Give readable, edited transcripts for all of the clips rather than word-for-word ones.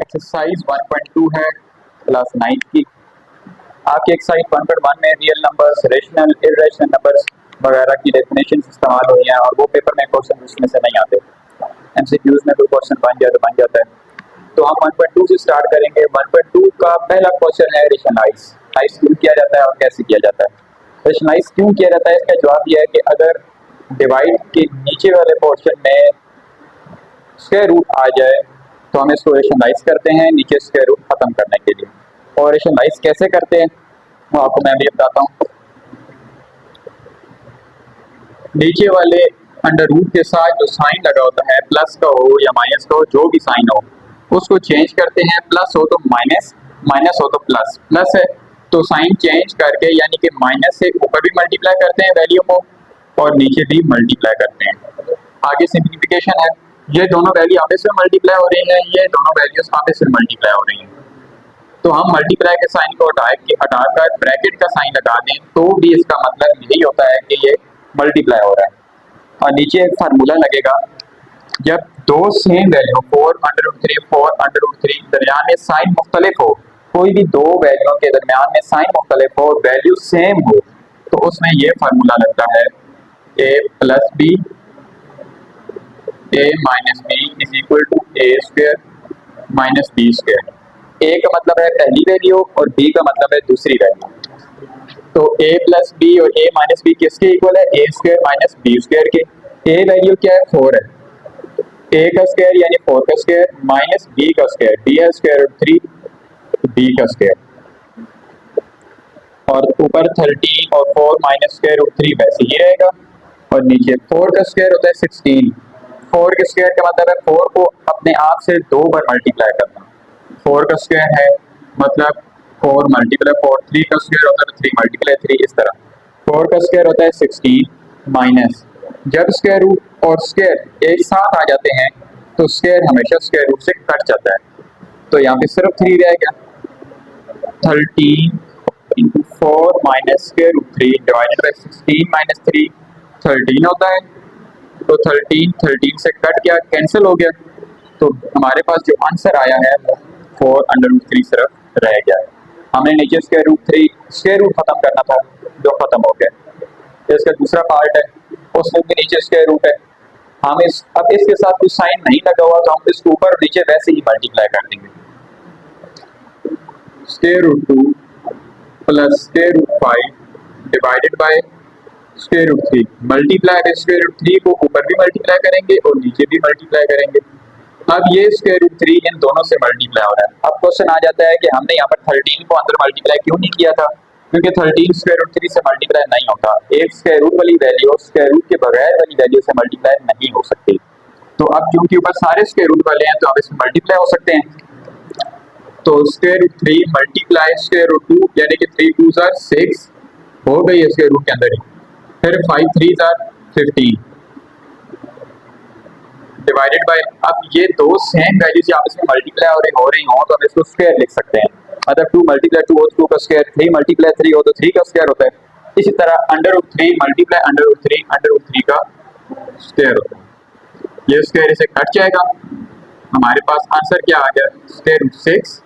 Exercise 1.2 है class 9 की। आपकी एक्सरसाइज 1.1 में real numbers, rational, irrational numbers वगैरह की डेफिनेशन इस्तेमाल हुई हैं और वो पेपर में क्वेश्चन उसमें से नहीं आते। एमसीक्यूज में कोई क्वेश्चन बन जाए तो बन जाता है। तो हम 1.2 से स्टार्ट करेंगे। 1.2 का पहला क्वेश्चन है रेशनलाइज। लाइज क्यों किया जाता है और कैसे किया जाता है। रेशनलाइज क्यों किया जाता है, इसका जवाब यह है कि अगर डिवाइड के नीचे वाले पोर्शन में स्क्वायर रूट आ जाए तो हम इसको रेशनलाइज करते हैं नीचे स्क्वायर रूट खत्म करने के लिए। और रेशनलाइज कैसे करते हैं वो आपको मैं भी बताता हूँ। नीचे वाले अंडर रूट के साथ जो साइन लगा होता है, प्लस का हो या माइनस का हो, जो भी साइन हो उसको चेंज करते हैं। प्लस हो तो माइनस, माइनस हो तो प्लस। प्लस है तो साइन चेंज करके यानी कि माइनस से ऊपर भी मल्टीप्लाई करते हैं वैल्यू को और नीचे भी मल्टीप्लाई करते हैं। आगे सिंप्लीफिकेशन है, ये दोनों वैल्यू आपस में मल्टीप्लाई हो रही है, ये दोनों वैल्यूज आपस में मल्टीप्लाई हो रही हैं। तो हम मल्टीप्लाई के साइन को हटाकर ब्रैकेट का साइन लगा दें तो भी इसका मतलब यही होता है कि ये मल्टीप्लाई हो रहा है। और नीचे एक फार्मूला लगेगा, जब दो सेम वैल्यू 4√3 4√3 दरमियान में साइन मुख्तलिफ हो, कोई भी दो वैल्यू के दरमियान में साइन मुख्तलिफ हो, वैल्यू सेम हो, तो उसमें ये फार्मूला लगता है a plus b a minus b is equal to a square minus B square. a का मतलब है पहली वैल्यू और b का मतलब है दूसरी वैल्यू। तो a प्लस बी और a माइनस बी किसके इक्वल है, ए स्क्वायर माइनस बी स्क्वायर के। a वैल्यू क्या है, 4 है, a का स्क्वायर यानी 4 का स्क्वायर माइनस b का स्क्वायर, b है स्क्वायर रूट 3 b का स्क्वायर। और ऊपर 13 और 4 माइनस स्क्वायर रूट 3 वैसे ही रहेगा और नीचे 4 का स्क्वायर होता है 16। 4 के स्क्वायर का मतलब है 4 को अपने आप से 2 बार मल्टीप्लाई करना। 4 का स्क्वायर है मतलब 4 मल्टीप्लाई 4, 3 का स्क्वायर होता है 3 मल्टीप्लाई 3, इस तरह 4 का स्क्वायर होता है 16 माइनस, जब स्क्वायर रूट और स्क्वायर एक साथ आ जाते हैं तो स्क्वायर हमेशा स्क्वायर रूट से कट जाता है। तो यहाँ पे सिर्फ 3 रह गया, 13 into 4 minus square root 3 divided by 16 minus 3 13 होता है। तो 13 से कट गया, कैंसिल हो गया, तो हमारे पास जो आंसर आया है वो 4√3 सिर्फ रह गया है। हमने नीचे स्क्वायर रूट खत्म करना था जो खत्म हो गया। तो इसका दूसरा पार्ट है, उसमें भी नीचे स्क्वायर रूट है। हम अब इसके साथ कुछ साइन नहीं लगा हुआ तो हम इसको ऊपर और नीचे वैसे ही मल्टीप्लाई कर देंगे। Square root 2 plus square root 5 divided by square root 3 multiply by square root 3 को ऊपर भी मल्टीप्लाई करेंगे और नीचे भी मल्टीप्लाई करेंगे। अब ये स्क्वायर रूट 3 इन दोनों से मल्टीप्लाई हो रहा है। अब क्वेश्चन आ जाता है कि हमने यहाँ पर 13 को अंदर मल्टीप्लाई क्यों नहीं किया था, क्योंकि 13 स्क्वायर रूट 3 से मल्टीप्लाई नहीं होता। एक स्क्वायर रूट वाली वैल्यू स्क्वायर रूट के बगैर वाली वैल्यू से मल्टीप्लाई नहीं हो सकती। तो अब क्योंकि ऊपर सारे स्क्वायर रूट वाले हैं तो अब इसमें मल्टीप्लाई हो सकते हैं। तो square root 3 multiply square root 2 यानी कि 3 2 आर 6 हो गई है स्क्वायर रूट के अंदर ही, फिर 5 3 आर 15 डिवाइडेड बाय, अब ये दो सेम वैल्यूज आपस में मल्टीप्लाई हो रही हो तो हम इसको स्क्वायर लिख सकते हैं। मतलब 2 मल्टीप्लाई 2 हो तो 2 का स्क्वायर, 3 मल्टीप्लाई 3 हो तो 3 का स्क्वायर होता है। इसी तरह √3 मल्टीप्लाई √3 का स्क्वायर होता है। ये स्क्वायर इसे कट जाएगा, हमारे पास आंसर क्या आ गया, square root 6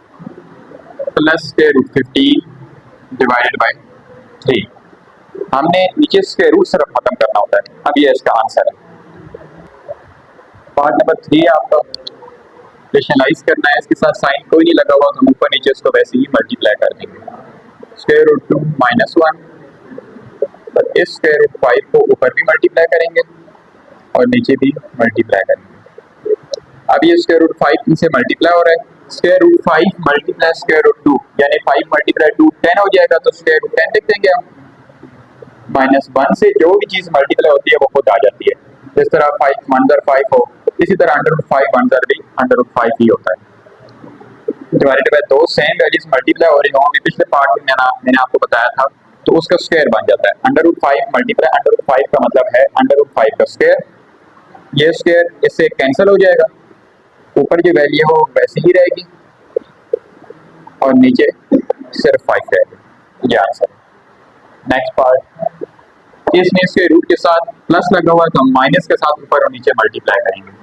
plus square root 15 divided by 3। हमने नीचे स्क्वायर रूट सिर्फ खत्म करना होता है। अब ये इसका आंसर है। पार्ट नंबर 3 आपका रेशनलाइज करना है, इसके साथ साइन कोई नहीं लगा हुआ तो हम ऊपर नीचे इसको वैसे ही मल्टीप्लाई कर देंगे। स्क्वायर रूट 2 माइनस 1 पर इस स्क्वायर रूट 5 को ऊपर भी मल्टीप्लाई करेंगे और नीचे भी मल्टीप्लाई करेंगे। अब ये स्क्वायर रूट 5 इनसे मल्टीप्लाई हो रहा है, square root 5 multiply square root 2 यानी 5 मल्टीप्लाई 2 10 हो जाएगा, तो स्क्वायर रूट 10 लिख देंगे हम। -1 से जो भी चीज मल्टीप्लाई होती है वो खुद आ जाती है। जिस तरह 5 1 5 हो, इसी तरह √5 1 भी √5 ही होता है। डिवाइडेड बाय दो सेम वैल्यूज मल्टीप्लाई हो रही होंगी, पिछले पार्ट में मैंने आपको बताया था, तो उसका स्क्वायर बन जाता है। √5 मल्टीप्लाई √5 का मतलब है √5 का स्क्वायर। ये स्क्वायर इससे कैंसिल हो जाएगा, ऊपर जो वैल्यू हो वैसे ही रहेगी और नीचे सिर्फ 5 रहेगी। ये आंसर। नेक्स्ट पार्ट, इसमें इसके रूट के साथ प्लस लगा हुआ है तो हम माइनस के साथ ऊपर और नीचे मल्टीप्लाई करेंगे।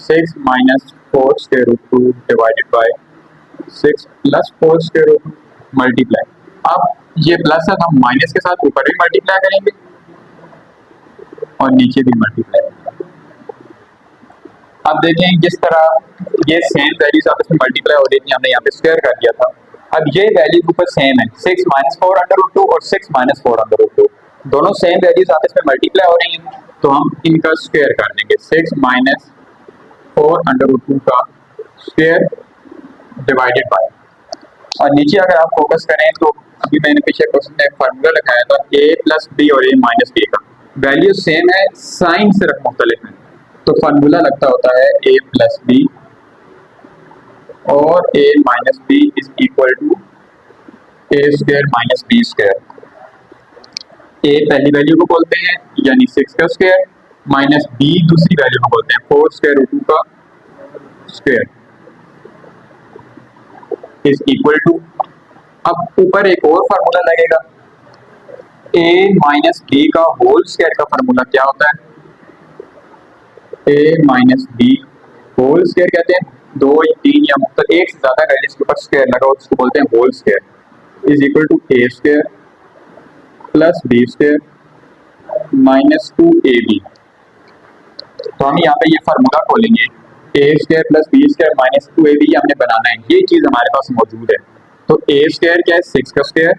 6 minus 4 square root 2 divided by 6 plus 4 square root 2 multiply. अब ये प्लस है तो हम माइनस के साथ ऊपर भी मल्टीप्लाई करेंगे और नीचे भी मल्टीप्लाई। अब देखें जिस तरह ये सेम वैल्यूज आपस में मल्टीप्लाई हो रही थी, हमने यहाँ पे स्क्वायर कर दिया था। अब ये वैल्यू ऊपर सेम है, 6 माइनस 4 अंडर रूट 2 और 6 माइनस 4 अंडर रूट 2 दोनों सेम वैल्यूज आपस में मल्टीप्लाई हो रही हैं, तो हम इनका स्क्वायर कर देंगे। 6 माइनस 4 अंडर रूट 2 का स्क्वायर डिवाइडेड बाय, और नीचे अगर आप फोकस करें तो अभी मैंने पीछे क्वेश्चन में फार्मूला लगाया था a प्लस बी और a माइनस बी का, वैल्यू सेम है, साइन सिर्फ मुख्तलिफ है, तो फार्मूला लगता होता है a प्लस बी और a minus b is equal to a square minus B square. a पहली वैल्यू को बोलते हैं यानी 6 का स्क्वायर, माइनस b दूसरी वैल्यू को बोलते हैं 4 स्क्वायर रूट 2 का स्क्वायर इज इक्वल टू, अब ऊपर एक और फार्मूला लगेगा, a माइनस बी का होल स्क्वायर का फार्मूला क्या होता है, a minus b whole square कहते हैं, 2 या 3 या मतलब एक से ज्यादा वैल्यूज के ऊपर स्क्वायर लगा उसको बोलते हैं whole square is equal to a square plus b square minus 2ab। तो हम यहाँ पे ये फार्मूला खोलेंगे, a square plus b square minus 2ab हमने बनाना है, ये चीज हमारे पास मौजूद है। तो a स्क्वायर क्या है 6 का स्क्वायर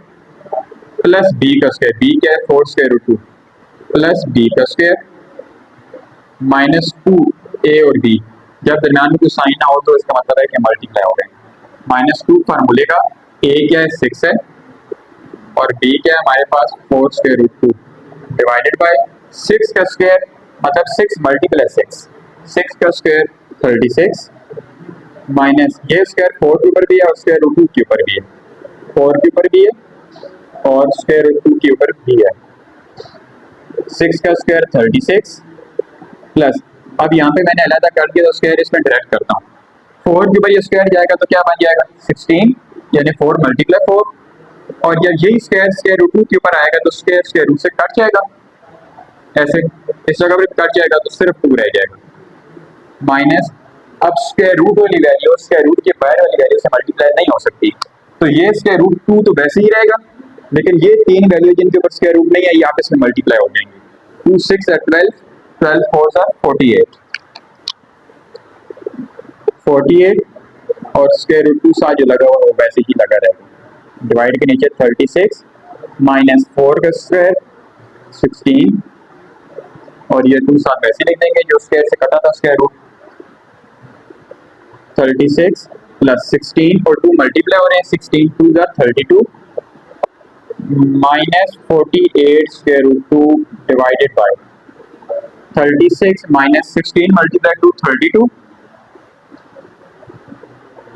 प्लस b का स्क्वायर, b क्या है 4 स्क्वायर रूट 2 प्लस b का स्क्वायर माइनस 2a और b, जब दरमियान में कोई साइन ना हो तो इसका मतलब है कि मल्टीप्लाई हो गए। माइनस 2 फार्मूले का a क्या है 6 है और b क्या है हमारे पास 4 स्क्वायर रूट 2 डिवाइडेड बाय 6 का स्क्वायर मतलब 6 मल्टीप्लाई 6 का स्क्वायर 36 माइनस ये स्क्वायर 4 के ऊपर भी है और स्क्वायर रूट 2 के ऊपर भी है, 4 के ऊपर भी है और स्क्वायर रूट 2 के ऊपर भी है। 6 का स्क्वायर 36 प्लस, अब यहाँ पे मैंने अलग कर दिया तो स्क्वायर इसमें डायरेक्ट करता हूँ, 4 के ऊपर ये स्क्वायर जाएगा तो क्या बन जाएगा 16 यानी 4 मल्टीप्लाई 4, और जब यही स्क्वायर स्क्वायर रूट 2 के ऊपर आएगा तो स्क्वायर स्क्वायर रूट से कट जाएगा, ऐसे इस जगह पर कट जाएगा तो सिर्फ 2 रह जाएगा माइनस, अब स्क्वायर रूट वाली वैल्यू स्क्वायर रूट के बाहर वाली वैल्यू से मल्टीप्लाई नहीं हो सकती, तो ये स्क्वायर रूट 2 तो वैसे ही रहेगा, लेकिन ये तीन वैल्यू जिनके ऊपर स्क्वायर रूट नहीं है ये आपस में मल्टीप्लाई हो जाएंगे। 2 6 are 12, 12 4 are 48, 48 और स्क्वायर रूट 2 साथ जो लगा हुआ वो वैसे ही लगा रहेगा, डिवाइड के नीचे 36 माइनस 4 का स्क्वायर 16 और ये 2 साथ वैसे लिख देंगे जो स्क्वायर से कटा था स्क्वायर रूट 36 प्लस 16 और 2 मल्टीप्लाई हो रहे हैं, 16 2 are 32 minus 48 square root 2 divided by 36 minus 16 multiply two 32,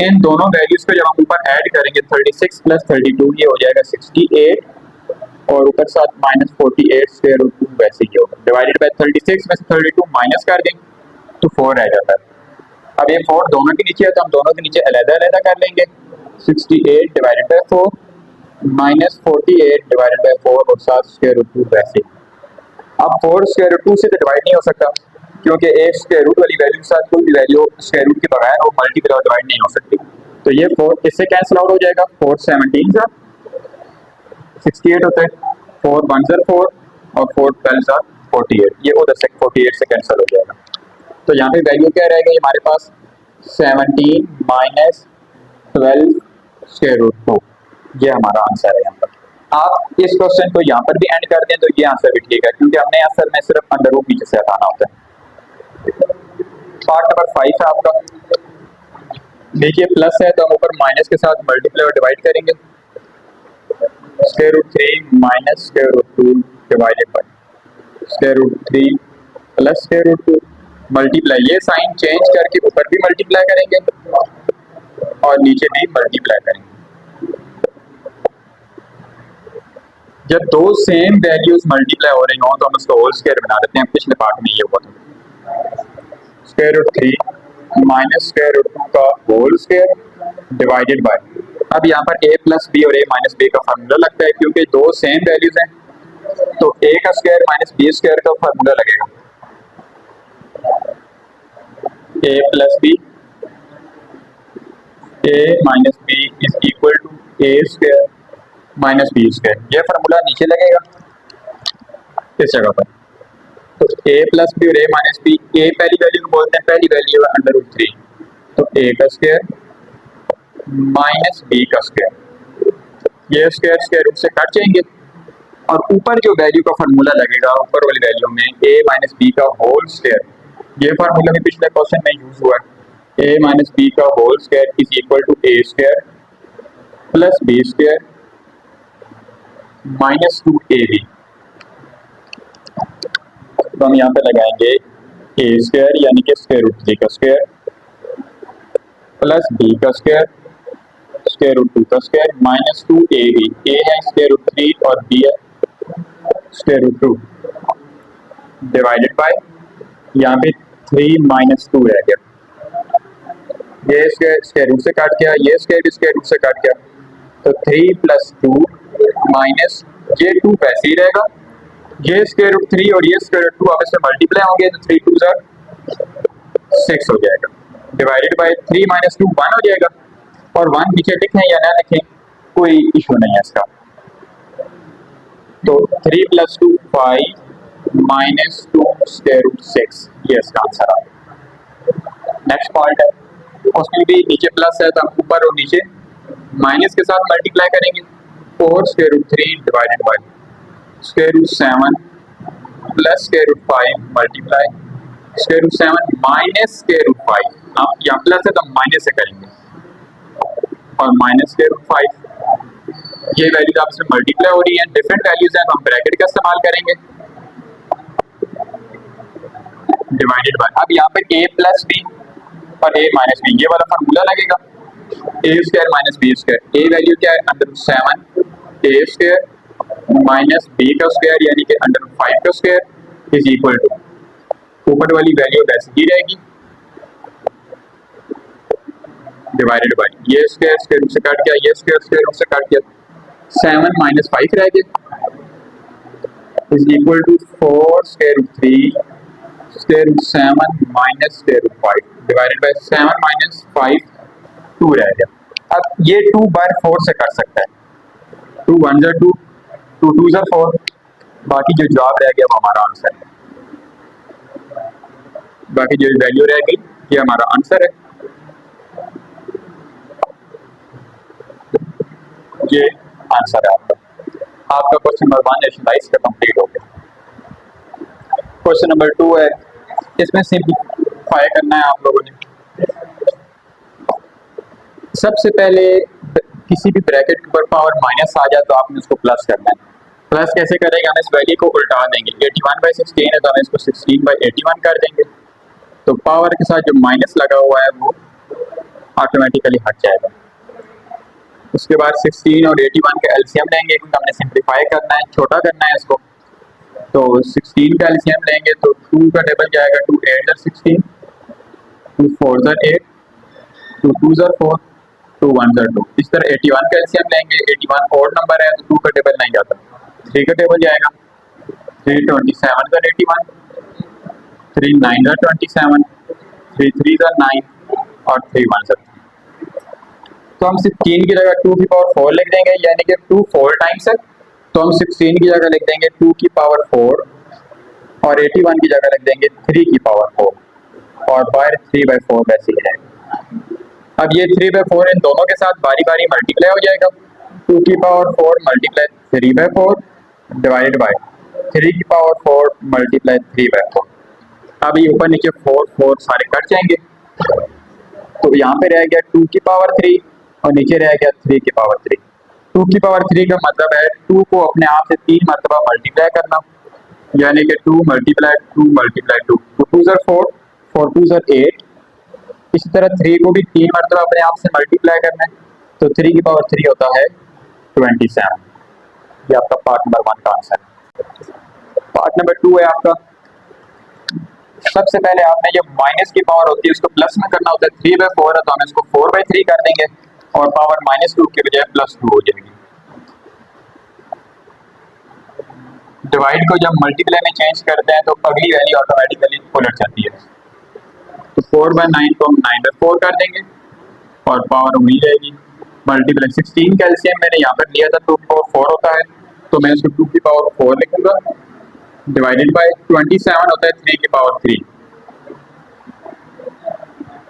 इन दोनों वैल्यूज को जब हम ऊपर ऐड करेंगे 36 प्लस 32 ये हो जाएगा 68 और ऊपर साथ माइनस 48 स्क्वायर रूट 2 वैसे ही होगा, डिवाइडेड बाय 36 में से 32 माइनस कर दें तो 4 रह जाता है। अब ये 4 दोनों के नीचे है तो हम दोनों के नीचे अलग-अलग कर लेंगे, 68 divided by 4 minus 48 divided by 4 और साथ स्क्वायर रूट 2 वैसे ही। अब 4 स्क्वायर रूट 2 से तो डिवाइड नहीं हो सकता क्योंकि एक स्क्वायर रूट वाली वैल्यू के साथ कोई भी वैल्यू स्क्वायर रूट के बगैर वो मल्टीप्लाई और डिवाइड नहीं हो सकती, तो ये 4 इससे कैंसिल आउट हो जाएगा, 4 17 जा 68 होता है, 4 1 जा 4 और 4 12 जा 48, ये उधर से 48 से कैंसिल हो जाएगा, तो यहाँ पे वैल्यू क्या रहेगा हमारे पास 17 माइनस 12 स्क्वायर रूट 2, ये हमारा आंसर है। यहाँ पर आप इस क्वेश्चन को यहाँ पर भी एंड कर दें तो ये आंसर भी ठीक है क्योंकि हमने असल में सिर्फ अंडर रूट नीचे से हटाना होता है। पार्ट नंबर 5 है आपका, देखिए प्लस है तो हम ऊपर माइनस के साथ मल्टीप्लाई और डिवाइड करेंगे, square root 3 minus square root 2 divided by square root 3 plus square root 2 multiply, ये साइन चेंज करके ऊपर भी मल्टीप्लाई करेंगे और नीचे भी मल्टीप्लाई करेंगे। जब दो सेम वैल्यूज मल्टीप्लाई हो रही हो तो हम उसको होल स्क्वायर बना देते हैं, पिछले पार्ट में ये हुआ था, square root 3 minus square root 2 का होल स्क्वायर डिवाइडेड बाय, अब यहाँ पर a प्लस बी और a माइनस बी का फार्मूला लगता है क्योंकि दो सेम वैल्यूज हैं तो a का स्क्वायर माइनस बी स्क्वायर का फार्मूला लगेगा, a plus b a minus b is equal to a square minus B square. ये फार्मूला नीचे लगेगा इस जगह पर। तो ए प्लस बी और ए माइनस बी, ए पहली वैल्यू को बोलते हैं, पहली वैल्यू है अंडर रूट 3, तो ए का स्क्वायर माइनस बी का स्क्वायर, ये स्क्वायर स्क्वायर रूट से कट जाएंगे और ऊपर जो वैल्यू का फार्मूला लगेगा ऊपर वाली वैल्यू में ए माइनस बी का होल स्क्वायर, ये फार्मूला भी पिछले क्वेश्चन में यूज हुआ है। ए माइनस बी का whole square is equal to a square plus b square minus 2ab। तो हम यहाँ पे लगाएंगे ए स्क्वायर यानी कि स्क्वायर रूट 3 का स्क्वायर प्लस बी का स्क्वायर रूट 2 का स्क्वायर माइनस 2ab। ए है स्क्वायर रूट 3 और बी है स्क्वायर रूट 2 डिवाइडेड बाय यहाँ पे 3 माइनस 2 रह गया, ये स्क्वायर रूट से काट गया, ये स्क्वायर रूट से काट गया, तो 3 प्लस 2 माइनस ये 2 वैसे ही रहेगा, ये स्क्वायर रूट 3 और ये स्क्वायर रूट 2 आपस में मल्टीप्लाई होंगे तो 3 2 6 हो जाएगा, डिवाइडेड बाय 3 माइनस 2 1 हो जाएगा, और 1 नीचे लिखें या ना लिखें कोई इशू नहीं है इसका। तो 3 प्लस 2 5 माइनस 2 स्क्वायर रूट 6, ये इसका आंसर आ गया। नेक्स्ट पार्ट है, उसमें भी नीचे प्लस है तो हम ऊपर और नीचे माइनस के साथ मल्टीप्लाई करेंगे। 4 square root 3 divided by square root 7 plus square root 5 multiply square root 7 minus square root 5, अब यहाँ प्लस है तो माइनस से करेंगे, और माइनस स्क्वायर रूट 5, ये वैल्यूज आपस में मल्टीप्लाई हो रही है, डिफरेंट वैल्यूज हैं तो हम ब्रैकेट का इस्तेमाल करेंगे, डिवाइडेड बाय अब यहाँ पे a प्लस बी और a माइनस बी, ये वाला फार्मूला लगेगा ए स्क्वायर माइनस बी स्क्वायर। ए वैल्यू क्या है अंडर रूट 7 ए स्क्वायर माइनस बी का स्क्वायर यानी कि अंडर रूट 5 का स्क्वायर इज इक्वल टू ऊपर वाली वैल्यू वैसे ही रहेगी, डिवाइडेड बाय ये स्क्वायर स्क्वायर रूट से काट गया, ये स्क्वायर स्क्वायर रूट से काट गया, 7 माइनस 5 रह गया is equal to 4 square root 3 square root 7 minus square root 5 divided by 7 minus 5 2 रह गया। अब ये 2 बार 4 से कर सकता है, 2 1 2 2 2 4, बाकी जो जवाब रह गया वो हमारा आंसर है, बाकी जो वैल्यू रह गई ये हमारा आंसर है, ये आंसर है आपका क्वेश्चन नंबर 1 एक्सरसाइज का कंप्लीट हो गया। क्वेश्चन नंबर 2 है, इसमें सिंपलीफाई करना है आप लोगों ने। सबसे पहले किसी भी ब्रैकेट के ऊपर पावर माइनस आ जाए तो आपने उसको प्लस करना है। प्लस कैसे करेंगे, हम इस वैल्यू को उल्टा देंगे, 81/16 है तो हम इसको 16/81 कर देंगे, तो पावर के साथ जो माइनस लगा हुआ है वो ऑटोमेटिकली हट जाएगा। उसके बाद 16 और 81 का एलसीएम लेंगे क्योंकि हमने सिंपलीफाई करना है, छोटा करना है इसको, तो 16 का एलसीएम लेंगे तो 2 का टेबल जाएगा 2 8 16 2 4 8 2 2 4 2 1 2, इस तरह 81 का एलसीएम लेंगे, 81 ओड नंबर है तो 2 का टेबल नहीं जाता, 3 का टेबल जाएगा, 3 27 का 81 3 9 27 3 3 9 और 3 1 तो हम 16 की जगह 2 की पावर 4 लिख देंगे, यानी कि 2 4 टाइम्स है तो हम 16 की जगह लिख देंगे 2 की पावर 4 और 81 की जगह लिख देंगे 3 की पावर 4 और बाहर 3/4 वैसे ही रहेगा। अब ये 3/4 इन दोनों के साथ बारी बारी मल्टीप्लाई हो जाएगा, 2 की पावर 4 मल्टीप्लाई 3/4 डिवाइडेड बाय 3 की पावर 4 मल्टीप्लाई 3/4। अब ये ऊपर नीचे 4 4 सारे कट जाएंगे, तो यहाँ पे रह गया 2 की पावर 3 और नीचे रह गया 3 की पावर 3। 2 की पावर 3 का मतलब है 2 को अपने आप से 3 मरतबा मल्टीप्लाई करना, यानी कि 2 मल्टीप्लाई 2 मल्टीप्लाई 2 2 4 4 2 8। इसी तरह 3 को भी 3 मरतबा अपने आप से मल्टीप्लाई करना है, तो 3 की पावर 3 होता है 27। ये आपका पार्ट नंबर 1 का आंसर है। पार्ट नंबर 2 है आपका, सबसे पहले आपने जो माइनस की पावर होती है उसको प्लस में करना होता है, 3/4 है तो हम इसको 4/3 कर देंगे और पावर -2 के बजाय +2 हो जाएगी। डिवाइड को जब मल्टीप्लाई में चेंज करते हैं तो अगली वैल्यू ऑटोमेटिकली उलट जाती है, तो 4/9 को हम 9/4 कर देंगे और पावर वही रहेगी मल्टीप्लाई 16 का एलसीएम मैंने यहाँ पर लिया था 2 की पावर 4 होता है, तो मैं उसको 2 की पावर 4 लिखूंगा, डिवाइडेड बाय 27 होता है 3 की पावर 3।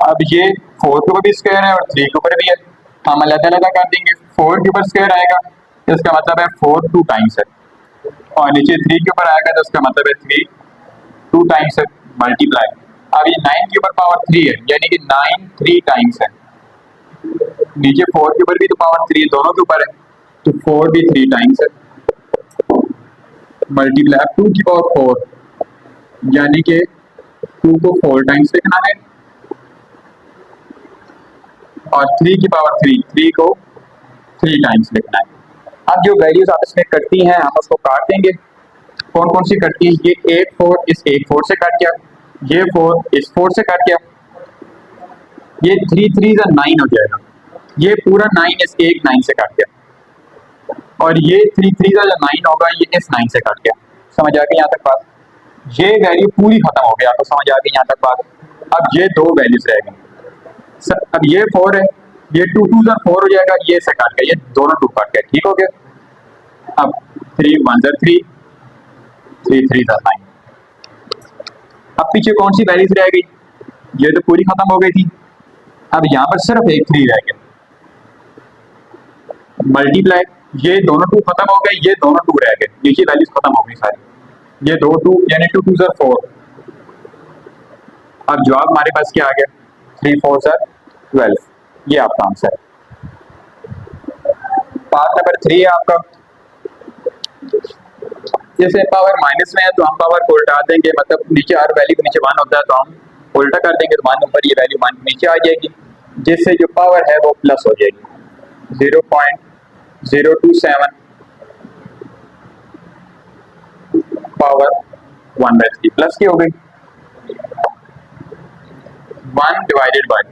अब ये 4 के ऊपर भी स्क्वायर है और 3 के ऊपर भी है, हम अलग अलग कर देंगे। 4 के ऊपर स्क्वायर आएगा तो इसका मतलब है 4 2 टाइम्स है, और नीचे 3 के ऊपर आएगा तो इसका मतलब है 3 2 टाइम्स है, मल्टीप्लाई। अब ये 9 के ऊपर पावर 3 है, यानी कि 9 3 टाइम्स है, नीचे 4 के ऊपर भी तो पावर 3 दोनों के ऊपर है, तो 4 भी 3 टाइम्स है, मल्टीप्लाई 2 की पावर 4, यानी कि 2 को 4 टाइम्स लिखना है, और 3 की पावर 3 को 3 टाइम्स लिखना है। अब जो वैल्यूज आपस में कटती हैं हम उसको काट देंगे। कौन कौन सी कटती हैं? ये 8 4 इस 8 4 से कट गया, ये 4 इस 4 से कट गया, ये 3 3 9 हो जाएगा, ये पूरा 9 इस 1 9 से कट गया, और ये 3 3 9 होगा, ये इस 9 से कट गया। समझ आ गई यहाँ तक बात? ये वैल्यू पूरी खत्म हो गई, आपको समझ आ गई यहाँ तक बात? अब ये दो वैल्यूज रह गई। अब ये 4 है, ये 2 2 4 हो जाएगा, ये से काट गया, ये दोनों 2 काट गया, ठीक हो गया। अब 3 1 3 3 3 9। अब पीछे कौन सी वैल्यूज रह गई? ये तो पूरी खत्म हो गई थी, अब यहाँ पर सिर्फ एक 3 रह गया, मल्टीप्लाई, ये दोनों 2 खत्म हो गए, ये दोनों 2 रह गए, नीचे वैल्यूज खत्म हो गई सारी, ये 2 2 यानी 2 2 4। अब जवाब हमारे पास क्या आ गया? 3 4 12, ये आपका आंसर है। पार्ट नंबर 3 है आपका। जैसे पावर माइनस में है तो हम पावर को उल्टा देंगे, मतलब नीचे हर वैल्यू के नीचे 1 होता है तो हम उल्टा कर देंगे, तो 1 ऊपर ये वैल्यू 1 नीचे आ जाएगी, जिससे जो पावर है वो प्लस हो जाएगी, 0.027 पावर 1/3 प्लस की हो गई, 1 डिवाइडेड बाय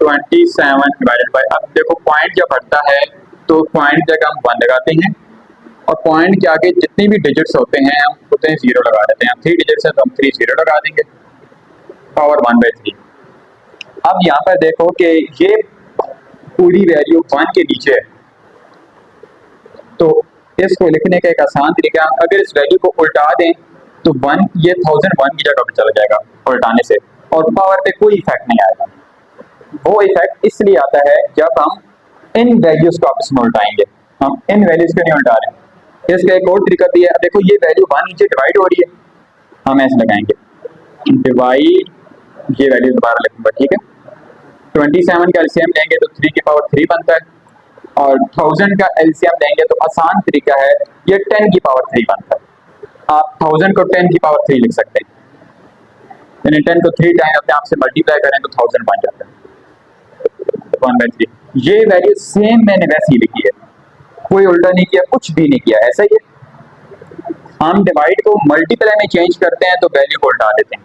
27 डिवाइडेड बाय, अब देखो पॉइंट जब बढ़ता है तो पॉइंट जगह हम 1 लगाते हैं, और पॉइंट के आगे जितने भी डिजिट्स होते हैं हम उतने 0 लगा देते हैं। 3 डिजिट्स है तो हम 3 0 लगा देंगे, पावर 1/3। अब यहाँ पर देखो कि ये पूरी वैल्यू 1 के नीचे है, तो इसको लिखने का एक आसान तरीका, अगर इस वैल्यू को उल्टा दें तो 1 ये 1001 की जगह पर चला जाएगा उल्टाने से, और पावर पे कोई इफेक्ट नहीं आएगा। वो इफेक्ट इसलिए आता है जब हम इन वैल्यूज को आपस में उल्टाएंगे, हम इन वैल्यूज को नहीं उल्टा रहे। इसका एक और तरीका भी है, देखो ये वैल्यू 1 नीचे डिवाइड हो रही है, हम ऐसे लगाएंगे डिवाइड, ये वैल्यू दोबारा लिखूंगा, ठीक है। 27 का एलसीएम लेंगे तो 3 की पावर 3 बनता है, और 1000 का एलसीएम लेंगे तो आसान तरीका है, ये 10 की पावर 3 बनता है। आप 1000 को 10 की पावर 3 लिख सकते हैं, यानी 10 को 3 टाइम अपने आप से मल्टीप्लाई करें तो 1000 बन जाता है, 1/3। ये वैल्यू सेम मैंने वैसे ही लिखी है, कोई उल्टा नहीं किया, कुछ भी नहीं किया, ऐसा ही है। हम डिवाइड को मल्टीप्लाई में चेंज करते हैं तो वैल्यू को उल्टा देते हैं,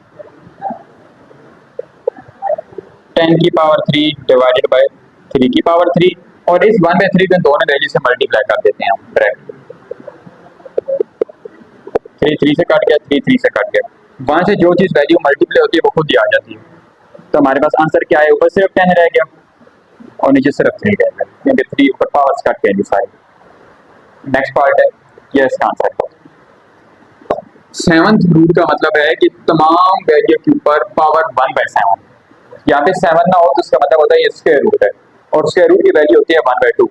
10 की पावर 3 डिवाइडेड बाय 3 की पावर 3, और इस 1/3 में दोनों वैल्यू से मल्टीप्लाई कर देते हैं हम डायरेक्ट, 3 3 से कट गया, 3 3 से कट गया, वहां से जो चीज वैल्यू मल्टीप्लाई होती है वो खुद ही आ जाती है। तो हमारे पास आंसर क्या है? ऊपर सिर्फ 10 रह गया और नीचे सिर्फ 3 रह गया, क्योंकि 3 ऊपर पावर्स कट गई सारी। नेक्स्ट पार्ट है, ये इसका आंसर है। 7th रूट का मतलब है कि तमाम वैल्यू के ऊपर पावर 1/7, यहाँ पे 7 ना हो तो उसका मतलब होता है ये स्क्वायर रूट है, और स्क्वायर रूट की वैल्यू होती है 1/2।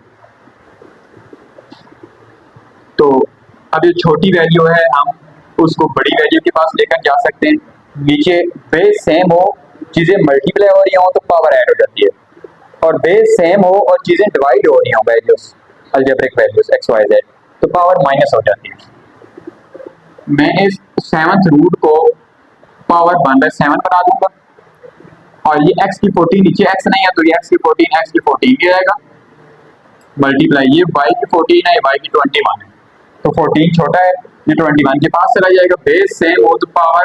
तो अब ये छोटी वैल्यू है, हम उसको बड़ी वैल्यू के पास लेकर जा सकते हैं, नीचे बेस सेम हो, चीजें मल्टीप्लाई हो रही हो तो पावर ऐड हो जाती है, और बेस सेम हो और चीजें डिवाइड हो रही हो values, algebraic values x y z, तो पावर माइनस हो जाती है। मैं इस 7th रूट को पावर 1/7 बना दूंगा, और ये x की 14 नीचे x नहीं है तो ये x की 14 ही रहेगा, मल्टीप्लाई ये y की 14 है, ये y की 21 है, तो 14 छोटा है, ये 21 के पास चला जाएगा, बेस सेम हो तो पावर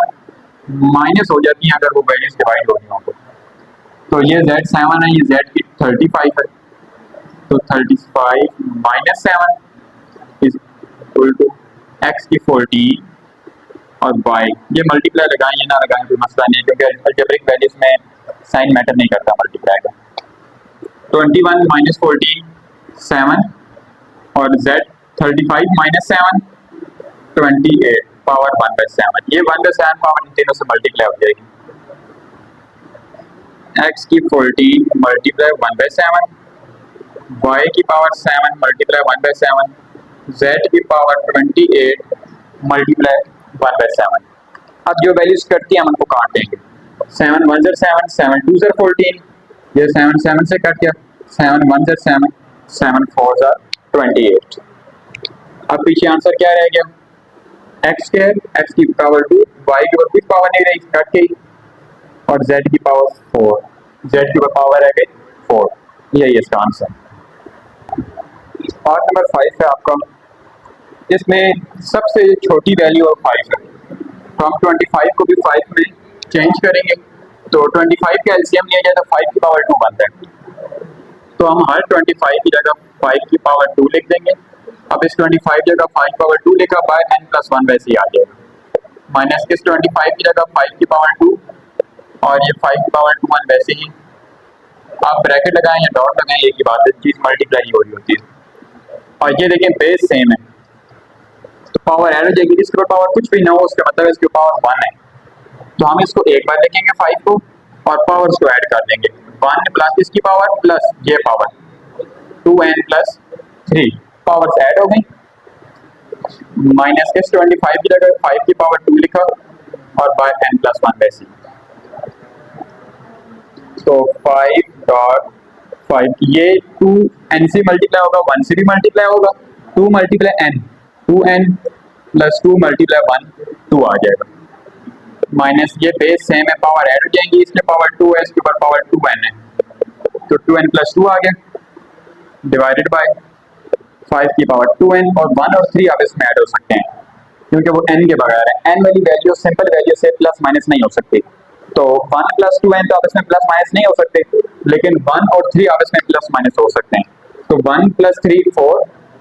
माइनस हो जाती है अगर वो वैल्यूज डिवाइड हो रही हो तो ये z7 है, ये z की 35 है, तो 35 - 7 इज इक्वल टू x की 14 और y, ये मल्टीप्लाई लगाएं या ना लगाएं कोई मसला नहीं है, क्योंकि अलजेब्रिक वैल्यूज में साइन मैटर नहीं करता मल्टीप्लाई का। 21 माइनस 14 7 और z 35 माइनस 7 28 पावर 1/7। ये 1/7 पावर इन तीनों से मल्टीप्लाई हो जाएगी। x की 14 मल्टीप्लाई 1/7, y की पावर 7 मल्टीप्लाई 1/7, z की पावर 28 मल्टीप्लाई 1/7। अब जो वैल्यूज कटती है हम उनको काट देंगे। 7 1 7, 7 2 14, ये 7 7 से कट गया, 7 1 7, 7 4 28। अब पीछे आंसर क्या रह गया? एक्स स्क्वायर, एक्स की पावर 2, वाई की कुछ पावर नहीं रही, कट गई, और जेड की पावर 4, जेड की पावर रह गई 4। यही इसका आंसर। पार्ट नंबर 5 है आपका, इसमें सबसे छोटी वैल्यू ऑफ 5 है, तो हम 25 को भी 5 में चेंज करेंगे। तो 25 का एलसीएम लिया जाए तो 5 की पावर 2 बनता है, तो हम हर 25 की जगह 5 की पावर 2 लिख देंगे। अब इस 25 जगह 5 पावर 2 लिखा, बाय n+1 वैसे ही आ जाएगा। माइनस किस 25 की जगह 5 की पावर 2 और ये 5 की पावर 2 1 वैसे ही, आप ब्रैकेट लगाएं या डॉट लगाएं, एक ही बात है, चीज मल्टीप्लाई हो रही होती है। और ये देखें बेस सेम है, तो पावर ऐड हो जाएगी। इसके ऊपर पावर कुछ भी ना हो उसका मतलब इसके पावर 1 है, तो हम इसको एक बार लिखेंगे 5 को और पावर्स को ऐड कर देंगे। 1 प्लस इसकी पावर प्लस ये power 2n plus 3, powers add हो गई। माइनस के 25 की जगह 5 की पावर 2 लिखा और बाय n+1 वैसी, तो 5.5 ये 2n से मल्टीप्लाई होगा, 1 से भी मल्टीप्लाई होगा, 2 multiply n, 2n plus 2 multiply 1 2 आ जाएगा। माइनस ये बेस सेम है, पावर ऐड हो जाएंगी, इसके पावर 2 है, इसके ऊपर पावर 2n है, तो 2n प्लस 2 आ गया, डिवाइडेड बाय 5 की पावर 2n, और 1 और 3 आप इसमें ऐड हो सकते हैं क्योंकि वो n के बगैर है। n वाली वैल्यू सिंपल वैल्यू से प्लस माइनस नहीं हो सकती, तो 1 प्लस 2n तो आप इसमें प्लस माइनस नहीं हो सकते, लेकिन 1 और 3 आप इसमें प्लस माइनस हो सकते हैं। तो 1 प्लस 3 4,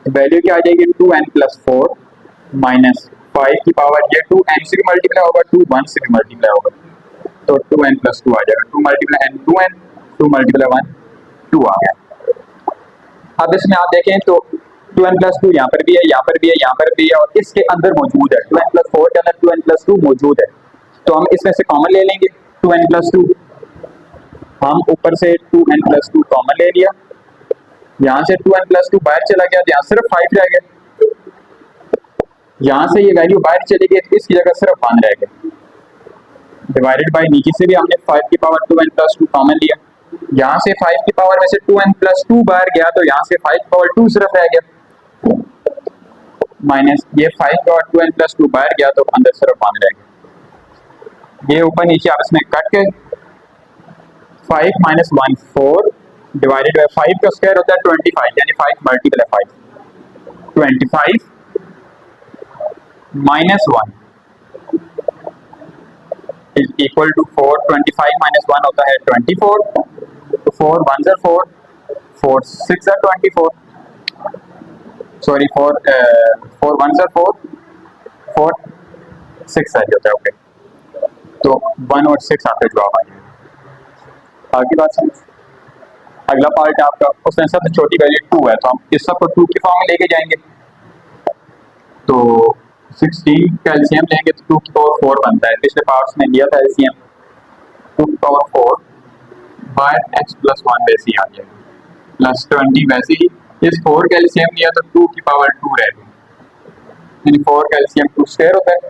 वैल्यू क्या आ जाएगी 2n प्लस 4 माइनस 5 की पावर ये 2n से भी मल्टीप्लाई होगा, 2 1 से भी मल्टीप्लाई होगा, तो 2n प्लस 2 आ जाएगा, 2 मल्टीप्लाई n 2n, 2 मल्टीप्लाई 1 2 आ गया। अब इसमें आप देखें तो 2n प्लस 2 यहाँ पर भी है, यहाँ पर भी है, यहाँ पर भी है, और इसके अंदर मौजूद है 2n प्लस 4 के अंदर 2n प्लस 2 मौजूद है, तो हम इसमें से कॉमन ले लेंगे 2n प्लस 2। हम ऊपर से 2n प्लस 2 कॉमन ले लिया, यहाँ से 2n प्लस 2 बाहर चला गया, यहाँ सिर्फ 5 रह गया, यहाँ से ये वैल्यू बाहर चली गई, तो इसकी जगह सिर्फ 1 रह गया, डिवाइडेड बाय नीचे से भी हमने 5 की पावर 2n प्लस 2 कॉमन लिया, यहाँ से 5 की पावर में से 2n प्लस 2 बाहर गया, तो यहाँ से 5 की पावर 2 सिर्फ रह गया, माइनस ये 5 की पावर 2n प्लस 2 बाहर गया, तो अंदर सिर्फ 1 रह गया। ये ऊपर नीचे आप इसमें कट के 5 माइनस 1 4 डिवाइडेड बाय 5 का स्क्वायर होता है 25, यानी 5 multiply 5, 25 minus 1 is equal to 4, 25 minus 1 होता है 24, तो 4 1 ज़ा 4, 4 6 ज़ा 24, सॉरी 4 1 ज़ा 4, 4 6 आ जाता है, ओके, तो 1 और 6 आपका जवाब आ जाएगा। आगे बात समझ। अगला पार्ट है आपका, उसमें सबसे छोटी वैल्यू 2 है, तो हम इस सब को 2 की फॉर्म में लेके जाएंगे, तो 16 का एलसीएम लेंगे तो 2 की पावर 4 बनता है, पिछले पार्ट्स में लिया था एलसीएम 2 की पावर 4 बाय x प्लस 1 वैसे ही आ जाएगा, प्लस 20 वैसे ही, इस 4 का एलसीएम लिया तो 2 की पावर 2 रह गई, यानी 4 का एलसीएम 2 स्क्वायर होता है,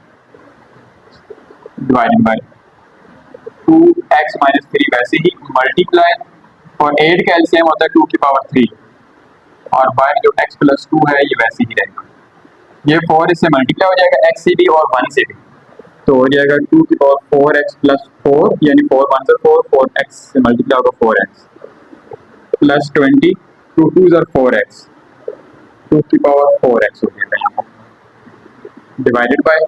डिवाइडेड बाय 2x माइनस 3 वैसे ही मल्टीप्लाई, और 8 का एलसीएम होता है 2 की पावर 3, और बाय जो x प्लस 2 है ये वैसे ही रहेगा, ये 4 इससे मल्टीप्लाई हो जाएगा x से भी और 1 से भी, तो हो जाएगा 2 की पावर 4x प्लस 4, यानी 4 1 ज़ा 4, 4x से मल्टीप्लाई होगा 4x प्लस 20, 2 2 ज़ा 4x, 2 की पावर 4x हो जाएगा यहाँ पर, डिवाइडेड बाय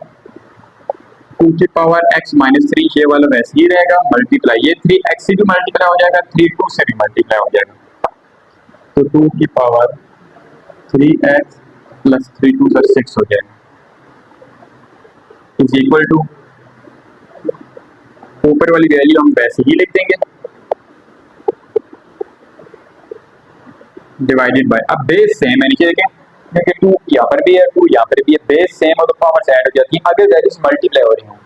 2 की पावर x माइनस 3, ये वाला वैसे ही रहेगा, मल्टीप्लाई ये 3x से भी मल्टीप्लाई हो जाएगा, 3 2 से भी मल्टीप्लाई हो जाएगा, तो 2 की पावर 3x प्लस 3 2 ज़ा 6 हो जाएगा, इज इक्वल टू ऊपर वाली वैल्यू हम वैसे ही लिख देंगे, डिवाइडेड बाय, अब बेस सेम है नीचे देखें, क्योंकि 2 यहाँ पर भी है 2 यहाँ पर भी है, बेस सेम हो तो पावर्स ऐड हो जाती है। अगर वैल्यूज मल्टीप्लाई हो रही हो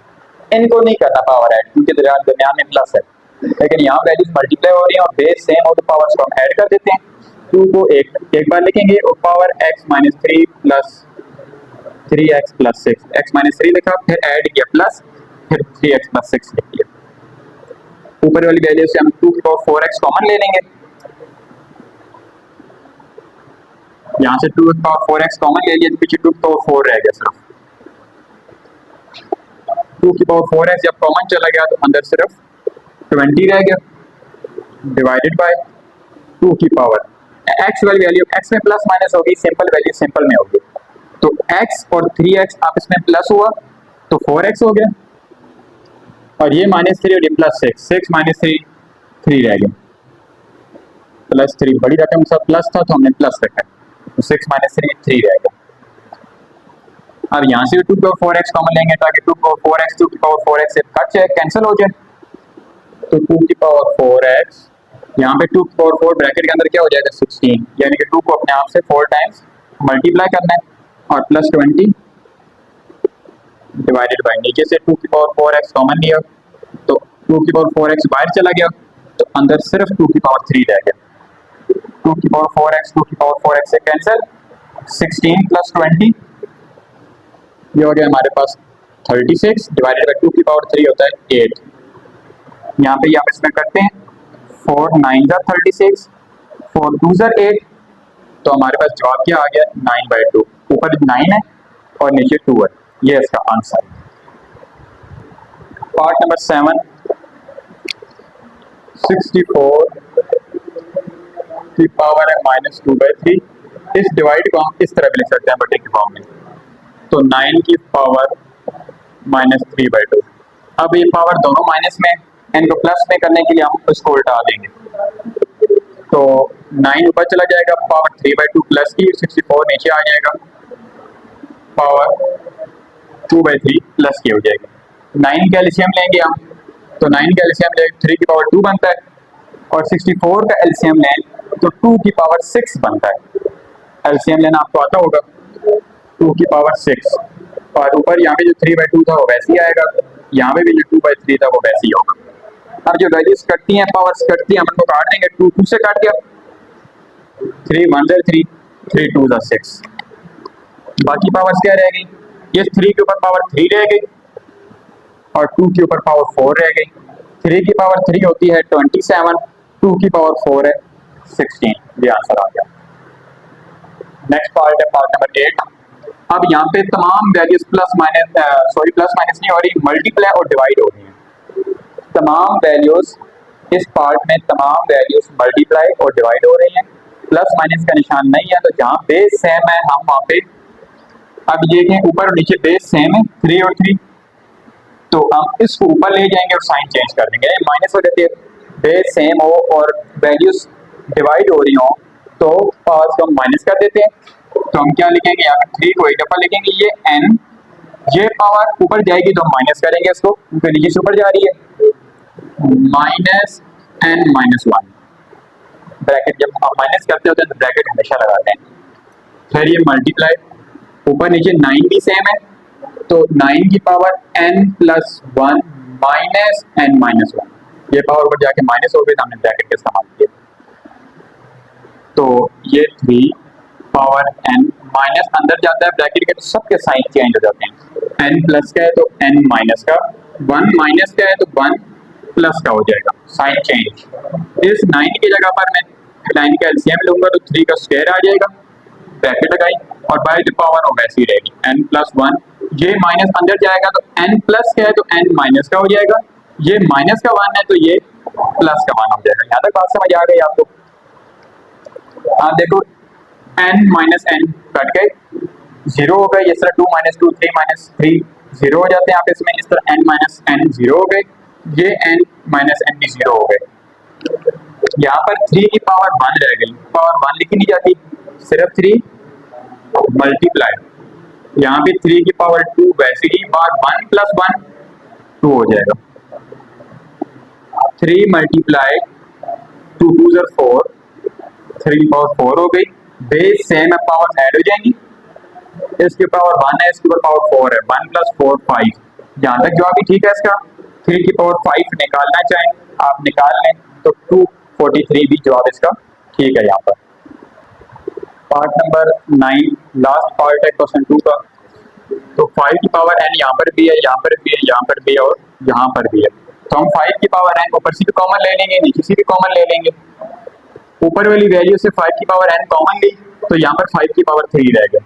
इनको नहीं करना पावर ऐड, क्योंकि दरमियान में प्लस है, लेकिन यहाँ वैल्यूज मल्टीप्लाई हो रही है और बेस सेम हो तो पावर्स को हम ऐड कर देते हैं। 2 को एक बार लिखेंगे और power x minus 3 plus 3x plus 6, x minus 3 लिखा, फिर ऐड किया प्लस, फिर 3x प्लस 6 लिख दिया। ऊपर वाली वैल्यू से हम 2 की पावर 4x कॉमन ले लेंगे, यहाँ से 2 की पावर 4x कॉमन ले लिया तो पीछे 2 की पावर 4 रह गया सिर्फ। 2 की पावर 4x जब कॉमन चला गया तो अंदर सिर्फ 20 रह गया, डिवाइडेड बाय 2 की पावर x वाली वैल्यू, x में प्लस माइनस होगी, सिंपल वैल्यू सिंपल में होगी, तो x और 3x आपस में प्लस हुआ तो 4x हो गया, और ये माइनस 3 और ये प्लस 6, 6 माइनस 3 3 रह गया, प्लस 3 बड़ी रकम के साथ प्लस था तो हमने प्लस रखा, तो 6 माइनस 3 3 रह गया। अब यहाँ से 2 की पावर 4x कॉमन लेंगे ताकि 2 की पावर 4x 2 की पावर 4x से कट जाए, कैंसिल हो जाए, तो 2 की पावर 4x यहाँ पे 2 की पावर 4 ब्रैकेट के अंदर क्या हो जाएगा 16, यानी कि 2 को अपने आप से 4 टाइम्स मल्टीप्लाई करना है और प्लस 20 डिवाइडेड बाय, नीचे से 2 की पावर 4x कॉमन लिया तो 2 की पावर 4x बाहर चला गया तो अंदर सिर्फ 2 की पावर 3 रह गया, 2 की पावर 4x 2 की पावर 4x से कैंसिल, 16 प्लस 20 ये हो गया हमारे पास 36 डिवाइडेड बाय 2 की पावर 3 होता है 8, यहाँ पे आप इसमें करते हैं 4 9 जा 36 4 2 जा 8, तो हमारे पास जवाब क्या आ गया 9/2, ऊपर 9 है और नीचे 2 है, ये इसका आंसर। पार्ट नंबर 7 64 की पावर है -2/3, इस डिवाइड को हम इस तरह भी लिख सकते हैं बटे की फॉर्म में, तो 9 की पावर -3/2, अब ये पावर दोनों माइनस में, इनको प्लस में करने के लिए हम उसको उल्टा देंगे, तो 9 ऊपर चला जाएगा, पावर 3/2 प्लस की 64 नीचे आ जाएगा, पावर 2/3 प्लस की हो जाएगी। 9 का एलसीएम लेंगे हम, तो 9 का एलसीएम लेंगे 3 की पावर 2 बनता है और 64 का एलसीएम लें तो 2 की पावर 6 बनता है, एलसीएम लेना आपको आता होगा, 2 की पावर 6 और ऊपर यहाँ पे जो 3/2 था वो वैसे ही आएगा, यहाँ पे भी जो 2/3 था वो वैसे ही होगा। अब जो वैल्यूज कटती हैं पावर्स कटती हैं हम इनको काट देंगे, 2 2 से काट दिया, 3 1 जा 3 3 2 जा 6, बाकी पावर्स क्या रह गई, ये 3 के ऊपर पावर 3 रह गई और 2 के ऊपर पावर 4 रह गई, 3 की पावर 3 होती है 27, 2 की पावर 4 है 16, ये आंसर आ गया। नेक्स्ट पार्ट है पार्ट नंबर 8, अब यहाँ पे तमाम वैल्यूज प्लस माइनस नहीं हो रही, मल्टीप्लाई और डिवाइड हो रही है, तमाम वैल्यूज इस पार्ट में तमाम वैल्यूज मल्टीप्लाई और डिवाइड हो रही हैं, प्लस माइनस का निशान नहीं है, तो जहाँ बेस सेम है हम वहाँ पे, अब ये देखें ऊपर और नीचे बेस सेम है 3 और 3, तो हम इसको ऊपर ले जाएंगे और साइन चेंज कर देंगे, माइनस हो जाती है, बेस सेम हो और वैल्यूज डिवाइड हो रही हो तो पावर्स को हम माइनस कर देते हैं, तो हम क्या लिखेंगे यहाँ पे 3 को एक दफा लिखेंगे, ये n, ये पावर ऊपर जाएगी तो हम माइनस करेंगे इसको, क्योंकि नीचे से ऊपर जा रही है, -n-1 ब्रैकेट, जब आप माइनस करते होते हैं तो ब्रैकेट हमेशा लगाते हैं, फिर ये मल्टीप्लाई, ऊपर नीचे 9 भी सेम है तो 9 की पावर n+1 माइनस n-1, ये पावर ऊपर जाके माइनस हो गई तो हमने ब्रैकेट का इस्तेमाल किया, तो ये 3 पावर n माइनस अंदर जाता है ब्रैकेट के तो सबके साइन चेंज हो जाते हैं, n प्लस का है तो n माइनस का, 1 माइनस का है तो 1 प्लस का हो जाएगा, साइन चेंज, इस 9 की जगह पर मैं 9 का एलसीएम लूंगा तो 3 का स्क्वायर आ जाएगा, ब्रैकेट लगाई और बाय द पावर हो वैसी रहेगी n+1, ये माइनस अंदर जाएगा तो n प्लस का है तो n माइनस का हो जाएगा, ये माइनस का 1 है तो ये प्लस का 1 हो जाएगा, यहाँ तक बात समझ आ गई आपको। आप देखो n माइनस n कट गए 0 हो गए, इस तरह 2 - 2 3 - 3 0 हो जाते हैं, आप इसमें इस तरह n माइनस n 0 हो गए, ये n माइनस n भी 0 हो गए, यहाँ पर 3 की पावर 1 रह गई, पावर 1 लिखी नहीं जाती, सिर्फ 3 मल्टीप्लाई, यहाँ पे 3 की पावर 2 वैसे ही बार 1 + 1 2 हो जाएगा, 3 मल्टीप्लाई 2 2 4 3 पावर 4 हो गई, बेस सेम है, पावर ऐड हो जाएंगी, इसके पावर 1 है, इसके ऊपर पावर 4 है, 1 प्लस 4 5। जहां तक जवाब भी ठीक है इसका। 3 की पावर 5 निकालना चाहें आप निकाल लें, तो 243 भी जवाब इसका ठीक है। यहाँ पर पार्ट नंबर 9 लास्ट पार्ट है क्वेश्चन 2 का। तो 5 की पावर n यहाँ पर भी है, यहाँ पर भी है, यहाँ पर भी है और यहाँ पर भी है। तो हम 5 की पावर n ऊपर से भी कॉमन ले लेंगे, नीचे से भी कॉमन ले लेंगे। ऊपर वाली वैल्यू से 5 की पावर n कॉमन ली, तो यहाँ पर 5 की पावर 3 रह गया,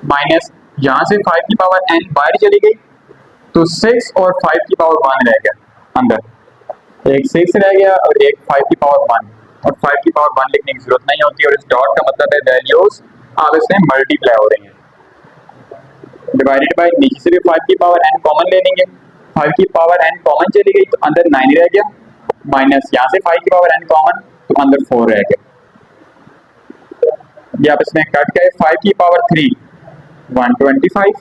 माइनस यहाँ से 5 की पावर n बाहर चली गई, तो 6 और 5 की पावर 1 रह गया अंदर, एक 6 रह गया और एक 5 की पावर 1, और 5 की पावर 1 लिखने की जरूरत नहीं होती, और इस डॉट का मतलब है वैल्यूज आपस में मल्टीप्लाई हो रही हैं। डिवाइडेड बाय, नीचे से भी 5 की पावर n कॉमन ले लेंगे, 5 की पावर n कॉमन चली गई तो अंदर 9 रह गया, माइनस यहाँ से 5 की पावर n कॉमन तो अंदर 4 रह गया, ये आप इसमें कट गए। 5 की पावर 3 125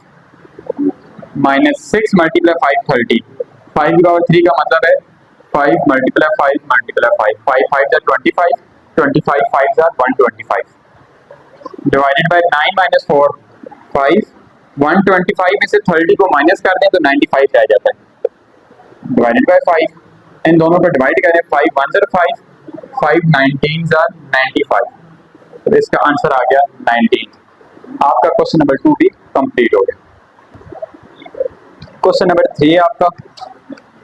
माइनस 6 मल्टीप्लाई 5 30, 5 की पावर 3 का मतलब है 5 मल्टीप्लाई 5 मल्टीप्लाई 5, 5 5 जा 25, 25 5 जा 125, डिवाइडेड बाय 9 माइनस 4 5, 125 में से 30 को माइनस कर दें तो 95 रह जाता है, डिवाइडेड बाय 5, इन दोनों को डिवाइड करें, 5 1 जा 5, 5 19 जा 95, तो इसका आंसर आ गया 19। आपका क्वेश्चन नंबर 2 भी कंप्लीट हो गया। क्वेश्चन नंबर 3 आपका,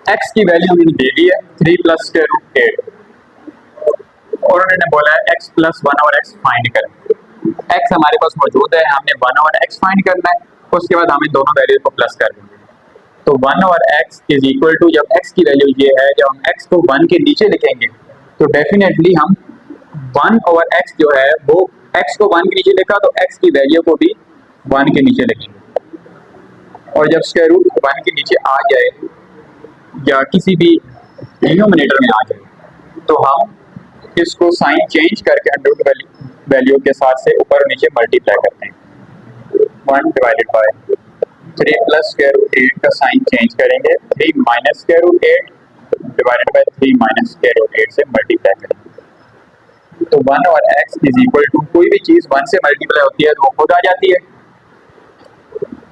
x की वैल्यू हमें दे दी है 3 प्लस स्क्वायर रूट 8 और उन्होंने बोला है x प्लस 1 और x फाइंड करें। x हमारे पास मौजूद है, हमने 1 और x फाइंड करना है, उसके बाद हमें दोनों वैल्यू को प्लस कर देंगे। तो 1 और x इज इक्वल टू, जब x की वैल्यू ये है, जब हम x को 1 के नीचे लिखेंगे तो डेफिनेटली हम 1 ओवर x जो है वो x को 1 के नीचे लिखा तो x की वैल्यू को भी 1 के नीचे लिखेंगे, और जब स्क्वायर रूट 1 के नीचे आ जाए या किसी भी डिनोमिनेटर में आ जाए तो हम इसको साइन चेंज करके अंडर रूट वैल्यू के साथ से ऊपर और नीचे मल्टीप्लाई करते हैं। 1 divided by 3 plus square root 8 का साइन चेंज करेंगे, 3 minus square root 8 divided by 3 minus square root 8 से मल्टीप्लाई करेंगे। तो 1 और x इज इक्वल टू, कोई भी चीज 1 से मल्टीप्लाई होती है तो वो खुद आ जाती है,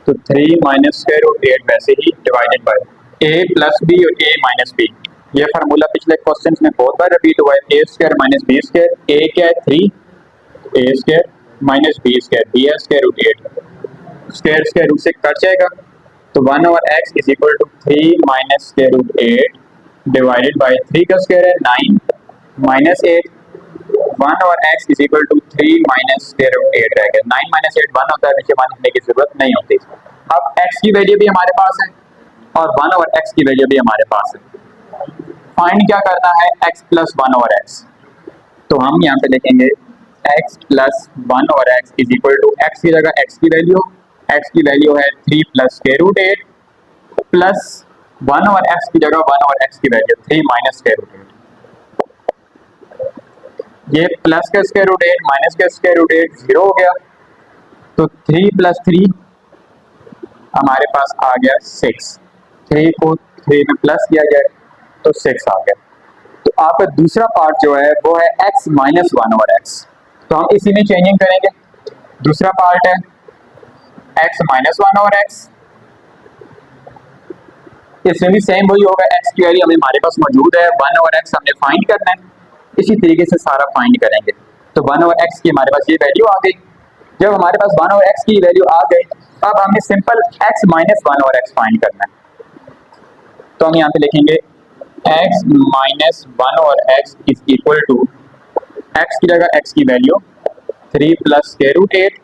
तो 3 माइनस स्क्वायर रूट 8 वैसे ही divided by a plus B और a माइनस बी। ये फार्मूला पिछले क्वेश्चंस में बहुत बार रिपीट हुआ है, a square minus B square, a क्या है 3 a square minus B square, b है स्क्वायर रूट 8, स्क्वायर रूट से कट जाएगा, तो 1 over x is equal to 3 minus square root 8 divided by 3 का स्क्वायर है 9 minus 8, 1 over x is equal to 3 minus square root 8 रह गया, 9 minus 8 1 होता है, नीचे 1 लिखने की जरूरत नहीं होती। अब x की वैल्यू भी हमारे पास है और 1 ओवर x की वैल्यू भी हमारे पास है, फाइंड क्या करना है x प्लस 1 ओवर x, तो हम यहाँ पे लिखेंगे x plus 1 over x is equal to, x की जगह x की वैल्यू है 3 plus square root 8 plus 1 over x की जगह 1 ओवर x की वैल्यू 3 माइनस स्क्वायर रूट 8, ये प्लस का स्क्वायर रूट 8 माइनस का स्क्वायर रूट 8 0 हो गया, तो 3 प्लस 3 हमारे पास आ गया 6, 3 को 3 में प्लस किया जाए तो 6 आ गया। तो आपका दूसरा पार्ट जो है वो है x माइनस 1 ओवर x, तो हम इसी में चेंजिंग करेंगे। दूसरा पार्ट है x माइनस 1 ओवर x, इसमें भी सेम वही होगा, x की वैल्यू हमें हमारे पास मौजूद है, 1 ओवर x हमने फाइंड करना है, इसी तरीके से सारा फाइंड करेंगे। तो 1 ओवर x की हमारे पास ये वैल्यू आ गई, जब हमारे पास 1 ओवर x की वैल्यू आ गई, अब हमें simple x minus 1 over x find करना है, तो हम यहाँ पे लिखेंगे x minus 1 over x is equal to, x की जगह x की वैल्यू 3 प्लस स्क्वायर रूट 8,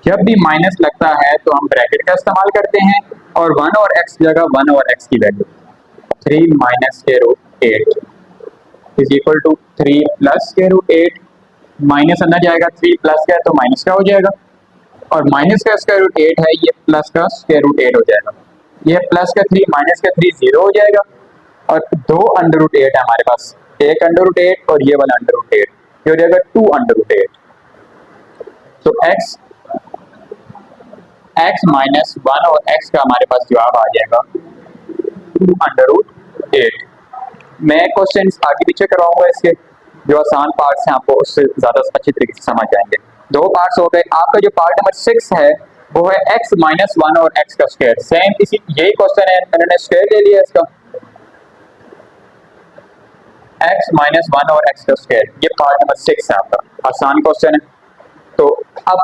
जब भी माइनस लगता है तो हम ब्रैकेट का इस्तेमाल करते हैं, और 1 ओवर x की जगह 1 ओवर x की value 3 minus square root 8 is equal to 3 plus square root 8, minus अंदर जाएगा, 3 प्लस का है तो माइनस का हो जाएगा, और माइनस का स्क्वायर रूट 8 है, ये प्लस का स्क्वायर रूट 8 हो जाएगा, ये प्लस का 3 माइनस का 3 0 हो जाएगा, और 2 अंडर रूट 8 है हमारे पास, एक अंडर रूट 8 और ये वाला अंडर रूट 8, ये हो जाएगा 2 अंडर रूट 8, तो x माइनस 1 और x का हमारे पास जवाब आ जाएगा 2 अंडर रूट 8। मैं क्वेश्चन आगे पीछे करवाऊंगा इसके, जो आसान पार्ट्स हैं आपको उससे ज़्यादा अच्छी तरीके से समझ जाएंगे। दो पार्ट्स हो गए। आपका जो पार्ट नंबर 6 है वो है x माइनस 1 और x का स्क्वायर। सेम इसी यही क्वेश्चन है, मैंने स्क्वायर ले लिया इसका, x माइनस 1 और x का स्क्वायर। ये पार्ट नंबर 6 है आपका, आसान क्वेश्चन है। तो अब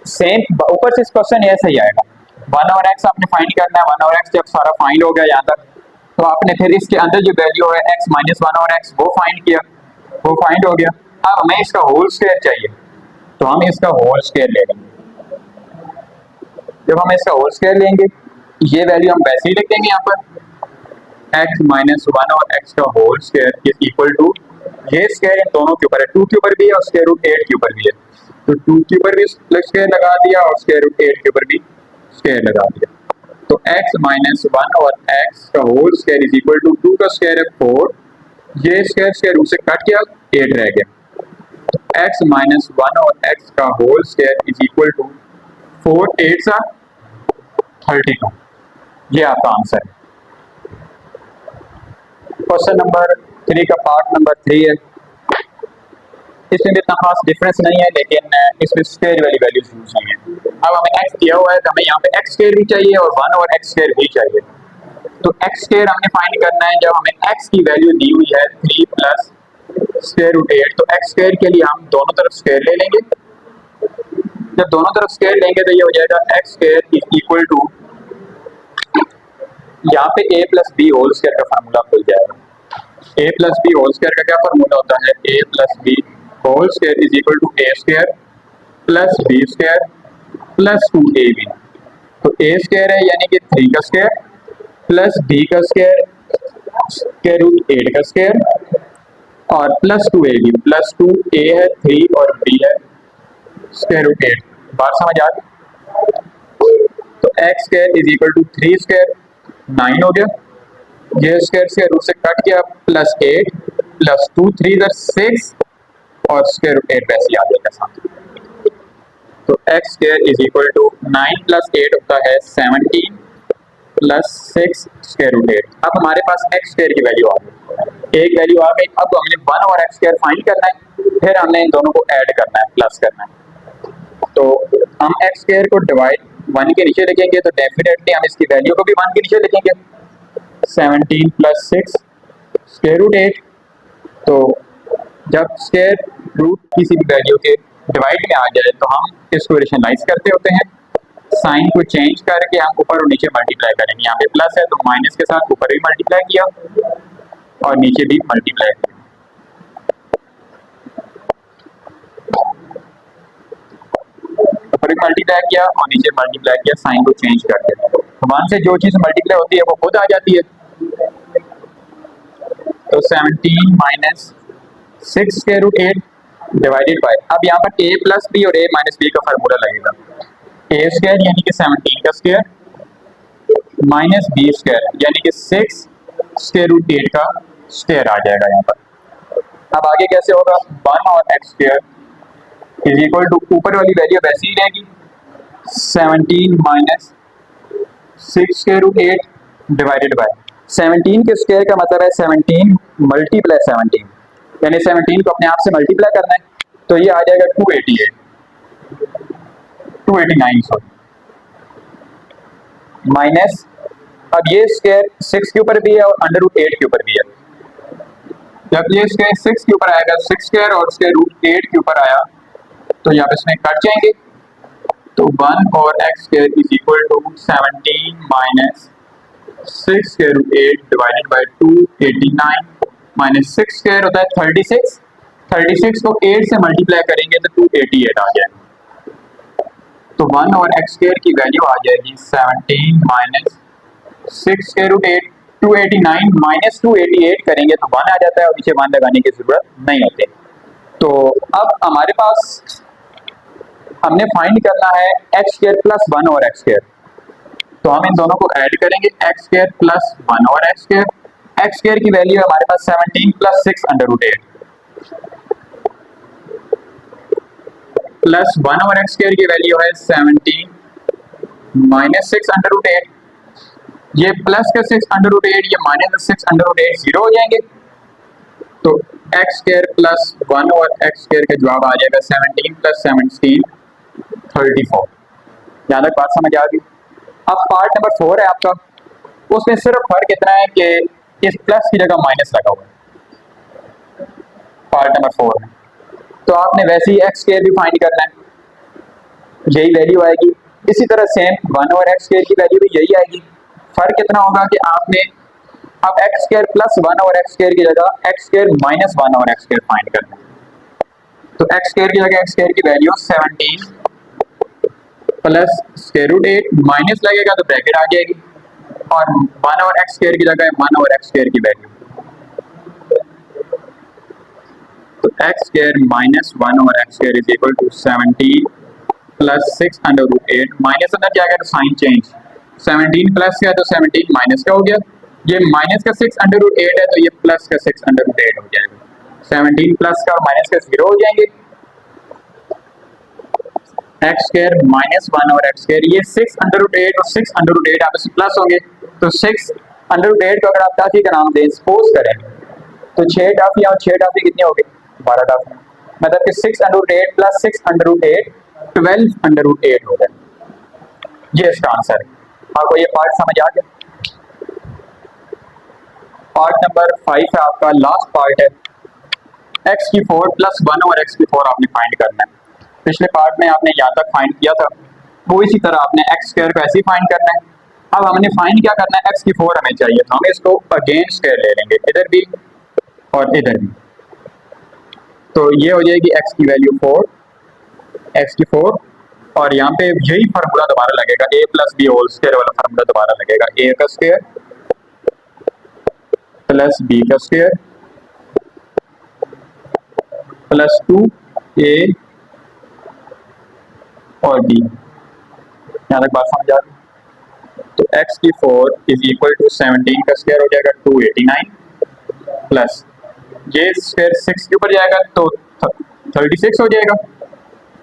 सेम ऊपर से इस क्वेश्चन ऐसा ही आएगा, 1 और x आपने फाइंड करना है। 1 और x जब सारा फाइंड हो गया यहाँ तक, तो आपने फिर इसके अंदर जो वैल्यू है x माइनस 1 और x वो फाइंड किया, वो फाइंड हो गया। अब हमें इसका होल स्क्वायर चाहिए, तो हम इसका होल स्क्वायर ले लेंगे। जब हम इसका होल स्क्वायर लेंगे, ये वैल्यू हम वैसे ही लिख देंगे यहाँ पर, x माइनस 1 और x का whole square is equal to, ये स्क्वायर इन दोनों के ऊपर है, 2 के ऊपर भी है और स्क्वायर रूट 8 के ऊपर भी है, तो 2 के ऊपर भी स्क्वायर लगा दिया और स्क्वायर रूट 8 के ऊपर भी स्क्वायर लगा दिया। तो x माइनस 1 और x का whole square is equal to 2 का स्क्वायर है 4, ये स्क्वायर स्क्वायर रूट से कट गया, 8 रह गया। तो x माइनस 1 और x का whole square is equal to 4 8 सा 32। ये आपका आंसर है। क्वेश्चन नंबर 3 का पार्ट नंबर 3 है। इसमें भी इतना खास डिफरेंस नहीं है, लेकिन इसमें स्क्वायर वाली वैल्यूज यूज हुई हैं। अब हमें x दिया हुआ है तो हमें यहाँ पे x स्क्वायर भी चाहिए और 1 और x स्क्वायर भी चाहिए। तो x स्क्वायर हमने फाइंड करना है। जब हमें x की वैल्यू दी हुई है 3 प्लस स्क्वायर रूट 8, तो x स्क्वायर के लिए हम दोनों तरफ स्क्वायर ले लेंगे। जब दोनों तरफ स्क्वायर लेंगे तो ये हो जाएगा x square is equal to, यहाँ पे a plus b whole square का फार्मूला खुल जाएगा। a plus b whole square का क्या फार्मूला होता है, a plus b whole square is equal to a square plus b square plus 2ab। तो a स्क्वायर है यानी कि 3 का स्क्वायर प्लस b का स्क्वायर स्क्वायर रूट 8 का स्क्वायर और प्लस 2ab, प्लस 2a है 3 और b है स्क्वायर रूट 8। बात समझ आ गई? तो x square is equal to 3 square 9 हो गया, ये स्क्वायर से रूट से कट गया, प्लस 8 प्लस 2 3 इधर 6 और स्क्वायर रूट 8 वैसे ही आ जाएगा साथ। तो x square is equal to 9 plus 8 होता है 17 प्लस 6 स्क्वायर रूट 8। अब हमारे पास x स्क्वायर की वैल्यू आ गई, एक वैल्यू आ गई। अब हमने 1 और x स्क्वायर फाइंड करना है, फिर हमने इन दोनों को ऐड करना है, प्लस करना है। तो हम x स्क्वायर को डिवाइड 1 के नीचे लिखेंगे, तो डेफिनेटली हम इसकी वैल्यू को भी 1 के नीचे लिखेंगे, 17 प्लस 6 स्क्वायर रूट 8। तो जब स्क्वायर रूट किसी भी वैल्यू के डिवाइड में आ जाए तो हम इसको रेशनलाइज करते होते हैं, साइन को चेंज करके हम ऊपर और नीचे मल्टीप्लाई करेंगे। यहाँ पे प्लस है तो माइनस के साथ ऊपर भी मल्टीप्लाई किया और नीचे भी मल्टीप्लाई किया। ऊपर भी मल्टीप्लाई किया और नीचे मल्टीप्लाई किया, साइन को चेंज करके। तो 1 से जो चीज मल्टीप्लाई होती है वो खुद आ जाती है। तो 17 minus 6 square root 8 divided by, अब यहाँ पर a प्लस बी और a माइनस बी का फार्मूला लगेगा। a स्क्वायर यानी कि 17 का स्क्वायर माइनस b स्क्वायर यानी कि 6 स्क्वायर रूट 8 का स्क्वायर आ जाएगा यहाँ पर। अब आगे कैसे होगा, 1 और x square is equal to, ऊपर वाली वैल्यू वैसी ही रहेगी, 17 minus 6 square root 8 divided by 17 के स्क्वायर का मतलब है 17 मल्टीप्लाई 17, यानी 17 को अपने आप से मल्टीप्लाई करना है, तो ये आ जाएगा 289 सॉरी माइनस, अब ये स्क्वायर 6 के ऊपर भी है और अंडर रूट 8 के ऊपर भी है। जब ये स्क्वायर 6 के ऊपर आएगा, 6 स्क्वायर और स्क्वायर रूट 8 के ऊपर आया तो यहाँ पे इसमें कट जाएंगे, तो 1 और x square is equal to 17 minus 6 square root 8 divided by 289 minus 6 square होता है 36, 36 को 8 से मल्टीप्लाई करेंगे तो 288 आ जाएगा। तो 1 और x स्क्वायर की वैल्यू आ जाएगी 17 माइनस 6 स्क्वायर रूट 8, 289 माइनस 288 करेंगे तो 1 आ जाता है और नीचे 1 लगाने की जरूरत नहीं होती। तो अब हमारे पास हमने फाइंड करना है x स्क्वायर प्लस 1 और x स्क्वायर, तो हम इन दोनों को ऐड करेंगे, x स्क्वायर प्लस 1 और x स्क्वायर। x स्क्वायर की वैल्यू है हमारे पास 17 प्लस 6 अंडर रूट 8 प्लस 1 और x स्क्वायर की वैल्यू है 17 माइनस 6 अंडर रूट 8। ये प्लस का 6 अंडर रूट 8, ये माइनस का 6 अंडर रूट 8 जीरो हो जाएंगे, तो एक्स स्क्वायर प्लस 1 और एक्स स्क्वायर का जवाब आ जाएगा 17 प्लस 17 34। यहाँ तक बात समझ आ गई। अब पार्ट नंबर 4 है आपका, उसमें सिर्फ फर्क इतना है कि इस प्लस की जगह माइनस लगा हुआ है पार्ट नंबर 4 में। तो आपने वैसे ही एक्स स्क्वायर भी फाइंड करना है, यही वैल्यू आएगी। इसी तरह सेम 1 और एक्स स्क्वायर की वैल्यू भी यही आएगी। फर्क इतना होगा कि आपने अब एक्स स्क्वायर प्लस 1 और एक्स स्क्वायर की जगह एक्स स्क्वायर माइनस 1 और एक्स स्क्वायर फाइंड करना है। तो एक्स स्क्वायर की जगह एक्स स्क्वायर की value 17 plus square root 8 minus लगेगा तो ब्रैकेट आ जाएगी, और 1 और एक्स स्क्वायर की जगह 1 और एक्स स्क्वायर की वैल्यू, तो एक्स स्क्वायर माइनस 1 और x square is equal to 17 plus 6 under root 8 minus अंदर क्या गया तो साइन चेंज, 17 प्लस का तो 17 माइनस का हो गया, ये माइनस का 6 अंडर रूट 8 है तो ये प्लस का 6 अंडर रूट 8 हो जाएगा, 17 प्लस का और माइनस का 0 हो जाएंगे। एक्स स्क्वायर माइनस 1 और एक्स स्क्वायर, ये 6 अंडर रूट 8 और 6 अंडर रूट 8 आपस में प्लस होंगे, तो 6 अंडर रूट 8 को अगर आप टाफी का नाम दें सपोज करें तो 6 टाफियां और 6 टाफी कितनी हो गई 12 टाफियां, मतलब कि 6 under root 8 plus 6 under root 8 12 under root 8 हो गया। ये इसका आंसर है। आपको ये पार्ट समझ आ गया। पार्ट नंबर 5 है आपका, लास्ट पार्ट है, एक्स की 4 प्लस 1 और एक्स की 4 आपने फाइंड करना है। पिछले पार्ट में आपने यहाँ तक फाइंड किया था, वो इसी तरह आपने एक्स स्क्वायर को ऐसे ही फाइंड करना है। अब हमने फाइंड क्या करना है, एक्स की 4 हमें चाहिए, तो हम इसको अगेन स्क्वायर ले लेंगे, इधर भी और इधर भी, तो ये हो जाएगी एक्स की वैल्यू 4, एक्स की 4, और यहाँ पे यही फार्मूला दोबारा लगेगा, ए प्लस बी होल स्क्वायर वाला फार्मूला दोबारा लगेगा, ए का स्क्वायर प्लस बी का स्क्वायर प्लस 2 ए और बी। यहाँ तक बात समझ आ गई। तो x की 4 इज इक्वल टू 17 का स्क्वायर हो जाएगा 289 प्लस ये स्क्वायर 6 के ऊपर जाएगा तो 36 हो जाएगा,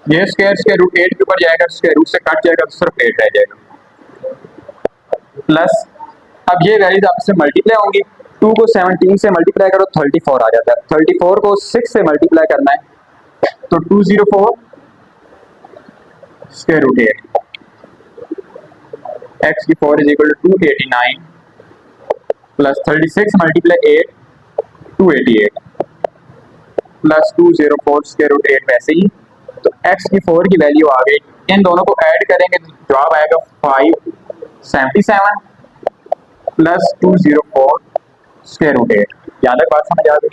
ये स्क्वायर स्क्वायर रूट 8 के ऊपर जाएगा, स्क्वायर रूट से कट जाएगा तो सिर्फ 8 रह जाएगा, प्लस अब ये वैल्यूज आपसे मल्टीप्लाई होंगी, 2 को 17 से मल्टीप्लाई करो 34 आ जाता है, 34 को 6 से मल्टीप्लाई करना है तो 204 स्क्वायर रूट 8, एक्स की 4 is equal to 289 plus 36 multiply 8 288 plus 204 square root 8 वैसे ही। तो x की 4 की वैल्यू आ गई, इन दोनों को ऐड करेंगे तो जवाब आएगा 577 प्लस 204 स्क्वायर रूट 8। यहाँ तक बात समझ आ गई।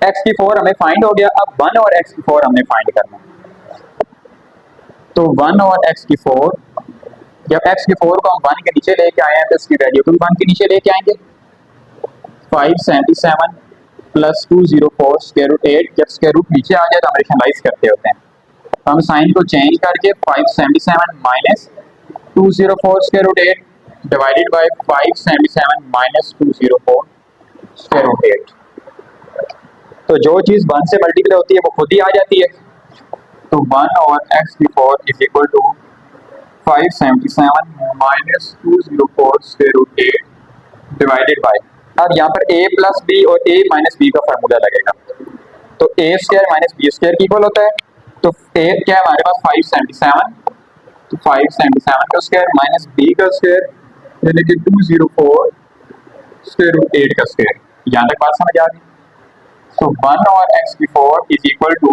x की 4 हमें फाइंड हो गया, अब 1 और x की 4 हमने फाइंड करना है। तो 1 और x की 4, जब x की 4 को हम 1 के नीचे लेके आए हैं तो इसकी वैल्यू को 1 के नीचे लेके आएंगे, 577 प्लस 204 स्क्वायर रूट 8, जब स्क्वायर रूट नीचे आ जाए तो हम रेशनलाइज करते होते हैं, तो हम साइन को चेंज करके 577 minus 204 square root 8 divided by 577 minus 204 square root 8, तो जो चीज 1 से मल्टीप्लाई होती है वो खुद ही आ जाती है। तो 1 और x की 4 is equal to 577 minus 204 square root 8 divided by, अब यहाँ पर a प्लस बी और a माइनस बी का फार्मूला लगेगा, तो a square minus B square equal होता है, तो a क्या है हमारे पास 577, तो 577 का स्क्वायर माइनस b का स्क्वायर यानी कि 204 स्क्वायर रूट 8 का स्क्वायर। यहाँ तक बात समझ आ गई। तो 1 और x की 4 is equal to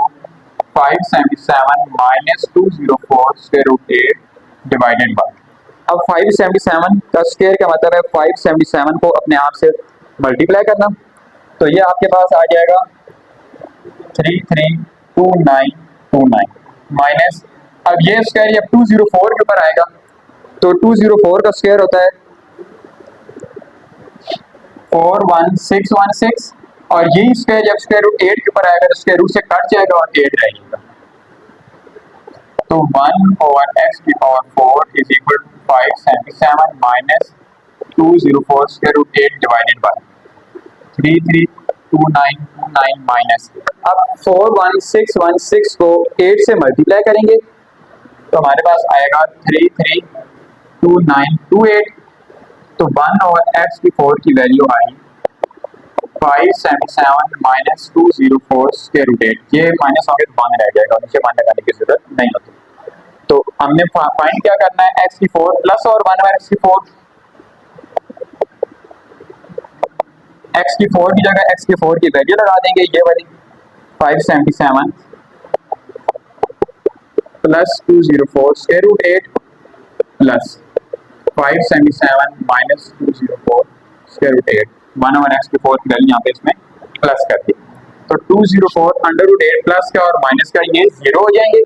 577 minus 204 square root 8 divided by, अब 577 का स्क्वायर का मतलब है 577 को अपने आप से मल्टीप्लाई करना, तो ये आपके पास आ जाएगा 332929 माइनस, अब ये स्क्वायर जब 204 के ऊपर आएगा तो 204 का स्क्वायर होता है 41616, और यही स्क्वायर जब स्क्वायर रूट 8 के ऊपर आएगा तो स्क्वायर रूट से कट जाएगा और 8 रहेगा, तो 1 ओवर x की power 4 is equal to 577 minus 204 square root 8 divided by 332929 minus, अब 41616 को 8 से मल्टीप्लाई करेंगे तो हमारे पास आएगा 332928, तो 1 ओवर x की 4 की वैल्यू आई 577 माइनस 204 स्क्वायर रूट 8, ये माइनस होंगे तो वन रह जाएगा, नीचे वन लगाने की जरूरत नहीं होती। तो हमने फाइंड क्या करना है, एक्स की 4 प्लस और 1 माइनस की 4, एक्स की 4 की जगह एक्स की 4 की वैल्यू लगा देंगे, ये वाली 577 plus 204 square root 8 plus 577 minus 204 square root 8, 1 over x की 4 की वैल्यू यहाँ पे इसमें प्लस कर दी। तो 204 अंडर रूट 8 प्लस का और माइनस का ये जीरो हो जाएंगे।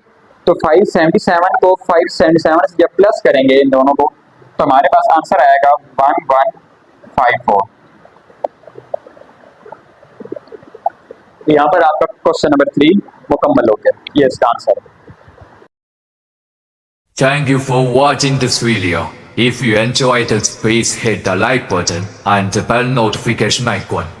तो 577 को 577 से जब प्लस करेंगे इन दोनों को, तो हमारे पास आंसर आएगा 1154। यहाँ पर आपका क्वेश्चन नंबर 3 मुकम्मल हो गया, ये इसका आंसर है। Thank you for watching this video. If you enjoyed it, please hit the like button and the bell notification icon.